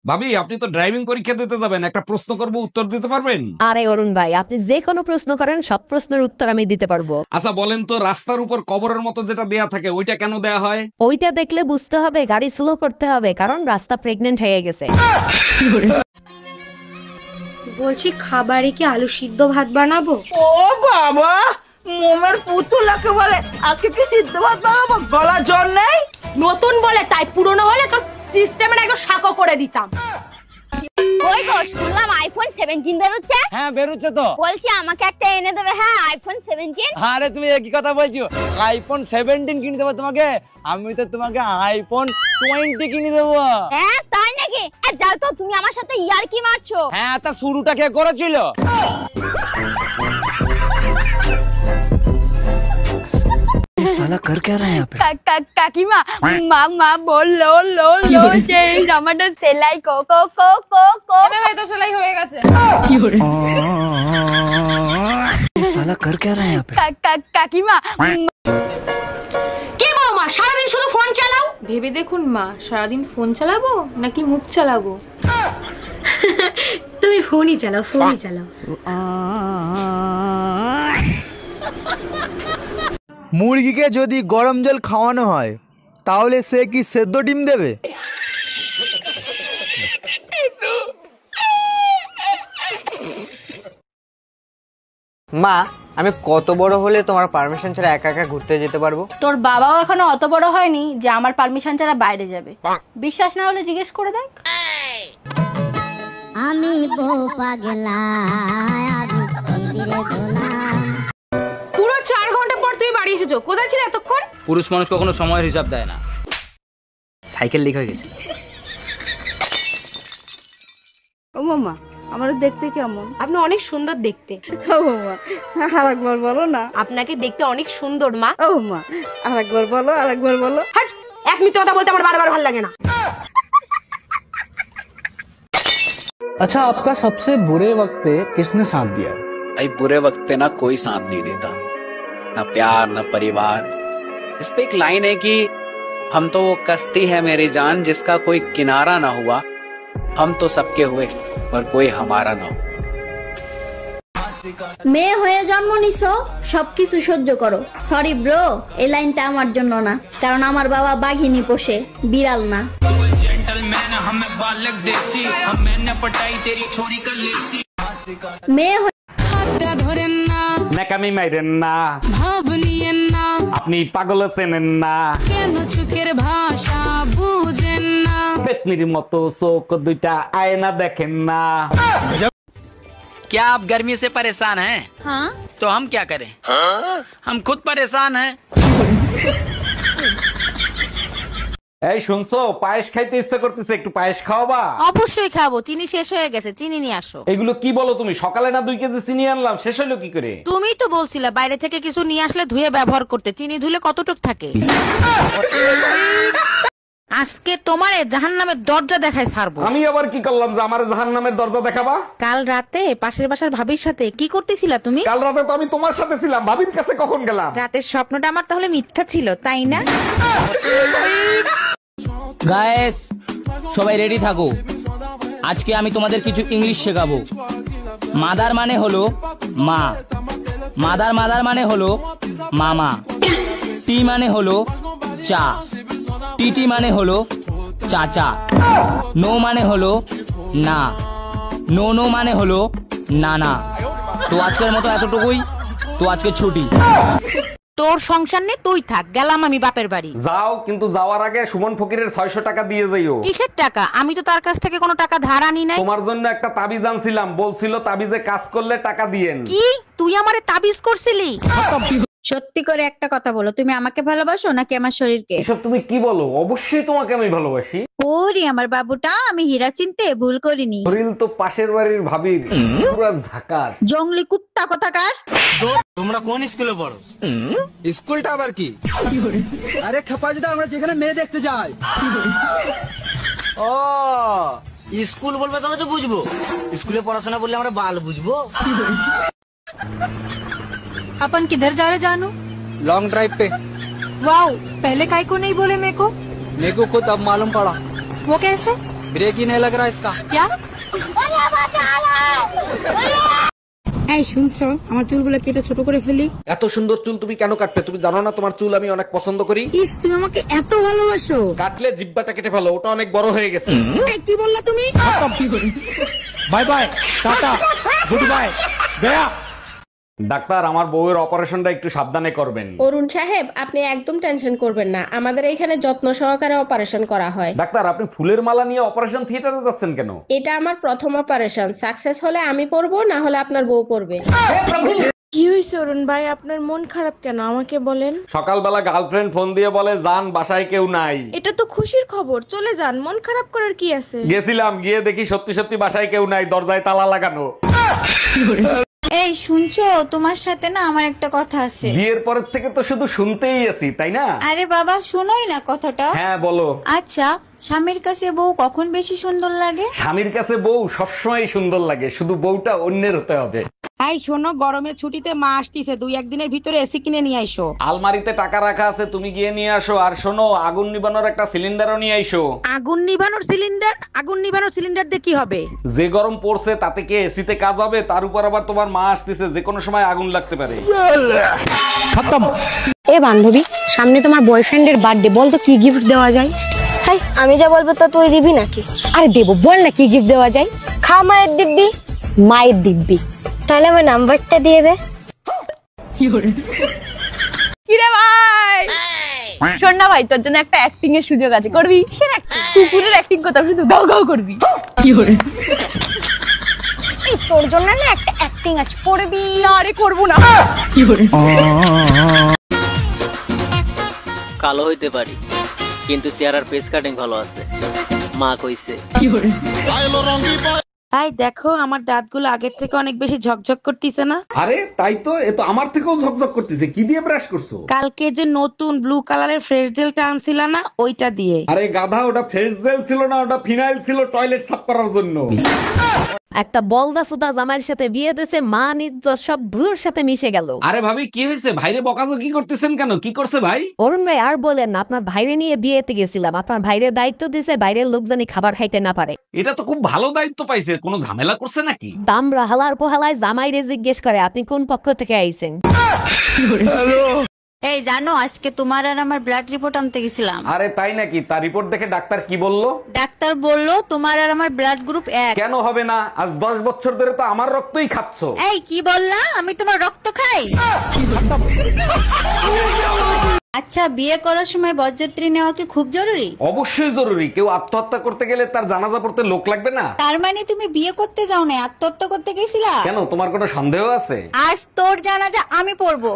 ভাবি, আপনি তো ড্রাইভিং পরীক্ষা দিতে যাবেন, একটা প্রশ্ন করব, উত্তর দিতে পারবেন? আরে অরুণ ভাই, আপনি যে কোনো প্রশ্ন করেন, সব প্রশ্নের উত্তর আমি দিতে পারবো। আচ্ছা বলেন তো, রাস্তার উপর কবরের মতো যেটা দেয়া থাকে ওইটা কেন দেয়া হয়? ওইটা দেখলে বুঝতে হবে গাড়ি স্লো করতে হবে, কারণ রাস্তা প্রেগনেন্ট হয়ে গেছে। বলছি খাবারে কি আলু সিদ্ধ ভাত বানাবো? ও বাবা, মোমের পুতুল একেবারে। আজকে কি সিদ্ধ ভাত বানাবো? গলা জ্বর নেই? নতুন বলে তাই, পুরনো হলে তোর সিস্টেমের একদম শাকো করে দিতাম। ওই গো, শুনলাম আইফোন 17 বেরোচ্ছে। হ্যাঁ বেরোচ্ছে তো। বলছি আমাকে একটা এনে দেবে। হ্যাঁ, আইফোন 17। আরে তুমি একই কথা বলছো, আইফোন 17 কিনে দেবো তোমাকে? আমি তো তোমাকে আইফোন 20 কিনে দেবো। হ্যাঁ তাই নাকি? যাও তো, তুমি আমার সাথে ইয়ার্কি মারছো। হ্যাঁ, তা শুরুটা কে করেছিল? साला कर क्या रहा है यहाँ पे? কাকিমা, মা বললো যে এই জামাটা সেলাই কো কো কো কো কো। ভাই তো সেলাই হয়ে গেছে। साला कर क्या रहा है यहाँ पे? কাকিমা, কে বৌমা সারাদিন শুধু ফোন চালাও? ভেবে দেখুন মা, সারাদিন ফোন চালাবো নাকি মুখ চালাবো? তুমি ফোনই চালাও, ফোনই চালাও। মুরগিকে যদি গরম জল খাওয়ানো হয় তাহলে সে কি সেদ্ধ ডিম দেবে? মা, আমি কত বড় হলে তোমার পারমিশন ছাড়া একা একা ঘুরতে যেতে পারবো? তোর বাবাও এখনো অত বড় হয়নি যে আমার পারমিশন ছাড়া বাইরে যাবে। বিশ্বাস না হলে জিজ্ঞেস করে দেখ। আমি বউ পাগলা, পুরো 4 ঘন্টা পর তুমি বাড়ি এসেছো, কোথায় ছিলে এতক্ষণ? পুরুষ মানুষ কখনো সময়ের হিসাব দেয় না। সাইকেল লিক হয়ে গেছে। ও মামা, আমার দেখতে কেমন? আপনি অনেক সুন্দর দেখতে। ও মামা, আরেকবার বলো না। আপনাকে দেখতে অনেক সুন্দর মা। ও মা, আরেকবার বলো, আরেকবার বলো। হাট, এক মিনিট কথা বলতে আমার বারবার ভালো লাগে না। अच्छा, आपका सबसे बुरे वक्त पे किसने साथ दिया? भाई बुरे वक्त पे ना कोई साथ नहीं देता, ना प्यार ना परिवार। इस पे एक लाइन है कि हम तो वो कश्ती है मेरी जान जिसका कोई किनारा ना हुआ, हम तो सबके हुए पर कोई हमारा ना हो। মেয়ে হয়ে জন্ম নিছো, সবকিছু সহ্য করো। সরি ব্রো, এই লাইনটা আমার জন্য না, কারণ আমার বাবা বাঘিনী পোষে, বিড়াল না। মেয়ে নাকামি মাইরেন না, আপনি পাগল চেনেন না, পেতনির মতো চোখ দুইটা আয়না দেখেন না। क्या आप गर्मी से परेशान हैं? हाँ। तो हम क्या करें? हम खुद परेशान हैं। এই শুনছো, পায়েস খাইতে ইচ্ছা করতেছে, একটু পায়েস খাওয়াবা? অবশ্যই খাবো, চিনি শেষ হয়ে গেছে, চিনি নিয়ে আসো। এগুলো কি বলো তুমি? সকালে না 2 কেজি চিনি আনলাম, শেষ হলো কি করে? তুমিই তো বলছিলে বাইরে থেকে কিছু নিয়ে আসলে ধুয়ে ব্যবহার করতে, চিনি ধুলে কতটুক থাকে। আজকে তোমারে জাহান্নামের দরজা দেখায় ছাড়বো। আমি আবার কি করলাম যে আমার জাহান্নামের দরজা দেখাবা? কাল রাতে পাশের বাসার ভাবির সাথে কি করতেছিলা তুমি? কাল রাতে তো আমি তোমার সাথে ছিলাম, ভাবির কাছে কখন গেলাম? রাতের স্বপ্নটা আমার তাহলে মিথ্যা ছিল, তাই না? গাইস, সবাই রেডি থাকো, আজকে আমি তোমাদের কিছু ইংলিশ শেখাবো। মাদার মানে হলো মা, মাদার মানে হলো মামা, টি মানে হলো চা, টিটি মানে হলো চাচা, নো মানে হলো না, নো মানে হলো নানা। তো আজকের মতো এতটুকুই, তো আজকে ছুটি। তোর সংসার নেই, তুই থাক, গেলাম আমি বাপের বাড়ি। যাও, কিন্তু যাওয়ার আগে সুমন ফকিরের 600 টাকা দিয়ে যাইও। কিসের টাকা? আমি তো তার কাছ থেকে কোনো টাকা ধার আনি নাই। তোমার জন্য একটা তাবিজ আনছিলাম, বলছিল তাবিজে কাজ করলে টাকা দিয়েন। কি তুই আমারে তাবিজ করছিলি? সত্যি করে একটা কথা বলো, তুমি আমাকে ভালোবাসো নাকি আমার শরীরকে? এসব তুমি কি বলো? অবশ্যই তোমাকে আমি ভালোবাসি। ওরে আমার বাবুটা, আমি হীরা চিনতে ভুল করিনি। শরীর তো পাশের বাড়ির ভাবির, পুরো ঝাকাস। জঙ্গলি কুত্তা কোথাকার। তোমরা কোন স্কুলে পড়ো? স্কুলটা আবার কি? আরে খেপাজদা, আমরা যেখানে মেয়ে দেখতে যাই। ও স্কুল বলবে তবে তো বুঝবো, স্কুলে পড়াশোনা করলে আমরা বাল বুঝবো। अपन किधर जा रहे जानू? लॉन्ग ड्राइव पे। वाओ, पहले काय को नहीं बोले मेरे को? मेरे को खुद अब मालूम पड़ा। वो कैसे? ब्रेक ही नहीं लग रहा इसका। क्या? এই শুনছো, আমার চুলগুলো কেটে ছোট করে ফেলি। এত সুন্দর চুল তুমি কেন কাটবে? তুমি জানো না তোমার চুল আমি অনেক পছন্দ করি? ইস, তুমি আমাকে এত ভালোবাসো। কাটলে জিব্বাটা কেটে ফেলো, ওটা অনেক বড় হয়ে গেছে। এই, কি বললা তুমি? Bye bye, tata, good bye, Gaya. Doctor, আমার বউয়ের অপারেশনটা একটু সাবধানে করবেন। অরুণ সাহেব, আপনি একদম টেনশন করবেন না, আমাদের এখানে যত্ন সহকারে অপারেশন করা হয়। ডাক্তার, আপনি ফুলের মালা নিয়ে অপারেশন থিয়েটারে যাচ্ছেন কেন? এটা আমার প্রথম অপারেশন, সাকসেস হলে আমি পড়বো, না হলে আপনার বউ পড়বে। কি হয়েছে অরুণ ভাই, আপনার মন খারাপ কেন আমাকে বলেন? সকালবেলা গার্লফ্রেন্ড ফোন দিয়ে বলে যান বাসায় কেউ নাই। এটা তো খুশির খবর, চলে যান, মন খারাপ করার কি আছে? গেছিলাম, গিয়ে দেখি সত্যি সত্যি বাসায় কেউ নাই, দরজায় তালা লাগানো। এই শুনছো, তোমার সাথে না আমার একটা কথা আছে। বিয়ের পরের থেকে তো শুধু শুনতেই আছি, তাই না? আরে বাবা, শোনোই না কথাটা। হ্যাঁ বলো। আচ্ছা, স্বামীর কাছে বউ কখন বেশি সুন্দর লাগে? স্বামীর কাছে বউ সবসময় সুন্দর লাগে, শুধু বউটা অন্যের হতে হবে। এই শোনো, গরমের ছুটিতে মা আসতিছে, 2-1 দিনের ভিতরে এসি কিনে নিয়ে আইসো। আলমারিতে টাকা রাখা আছে, তুমি গিয়ে নিয়ে আসো। আর শোনো, আগুন নিবানোর একটা সিলিন্ডারও নিয়ে আইসো। আগুন নিভানোর সিলিন্ডার? আগুন নিভানোর সিলিন্ডার দিয়ে কি হবে? যে গরম পড়ছে তাতে কি এসিতে কাজ হবে? তার উপর আবার তোমার মা আসতেছে, যে কোনো সময় আগুন লাগতে পারে। খতম। এ বান্ধবী, সামনে তোমার বয়ফ্রেন্ডের বার্থডে, বল তো কি গিফট দেওয়া যায়? হাই, আমি যা বলবো তা তুই দিবি নাকি? আরে দেবো, বল না কি গিফট দেওয়া যায়। খা মায়ের দিব্যি। মায়ের দিব্যি? তাহলে আমার নাম্বারটা দিয়ে দে। কিরে ভাই, শোন না ভাই, তোর জন্য একটা অ্যাক্টিং এর সুযোগ আছে, করবি? কিসের অ্যাক্টিং? কুকুরের অ্যাক্টিং করতে শুধু গাও গাও করবি। এই তোর জন্য না একটা অ্যাক্টিং আছে, করবি? না রে, করবো না। কালো হইতে পারি, কিন্তু চেহারার ফেস কাটিং ভালো আছে, মা কইছে। এই দেখো, আমার দাঁতগুলো আগের থেকে অনেক বেশি ঝকঝক করতেছে না? আরে তাই তো, এ তো আমার থেকেও ঝকঝক করতেছে। কি দিয়ে ব্রাশ করছো? কালকে যে নতুন ব্লু কালারের ফ্রেশ জেলটা আনছিলা না, ওইটা দিয়ে। আরে গাধা, ওটা ফ্রেশ জেল ছিল না, ওটা ফিনাইল ছিল টয়লেট সাফ করার জন্য। একটা বলদা সুদা জামাইয়ের সাথে বিয়ে দিয়েছে, মা নিজ সব ভুলোর সাথে মিশে গেল। আরে ভাবি, কি হয়েছে? ভাইরে বকাজো কি করতেছেন কেন? কি করছে ভাই? অরুণ ভাই আর বলেন না, আপনার ভাইরে নিয়ে বিয়েতে গেছিলাম, আপনার ভাইরে দায়িত্ব দিয়েছে বাইরের লোক জানি খাবার খাইতে না পারে। এটা তো খুব ভালো দায়িত্ব পাইছে, কোনো ঝামেলা করছে নাকি? দামরা হালার পোহালায় জামাইরে জিজ্ঞেস করে আপনি কোন পক্ষ থেকে আইছেন। এই জানো, আজকে তোমার আর আমার ব্লাড রিপোর্ট আনতে গেছিলাম। আরে তাই নাকি? তার রিপোর্ট দেখে ডাক্তার কি বললো? ডাক্তার বললো তোমার আর আমার ব্লাড গ্রুপ 1। কেন হবে না? আজ 10 বছর ধরে তো আমার রক্তই খাচ্ছো। এই কি বললা? আমি তোমার রক্ত খাই? আচ্ছা, বিয়ে করার সময় বরযাত্রী নেওয়া কি খুব জরুরি? অবশ্যই জরুরি। কেউ আত্মহত্যা করতে গেলে তার জানাজা পড়তে লোক লাগবে না? তার মানে তুমি বিয়ে করতে যাও না, আত্মহত্যা করতে গেছিলা? কেন, তোমার কোনো সন্দেহ আছে? আজ তোর জানাজা আমি পড়বো।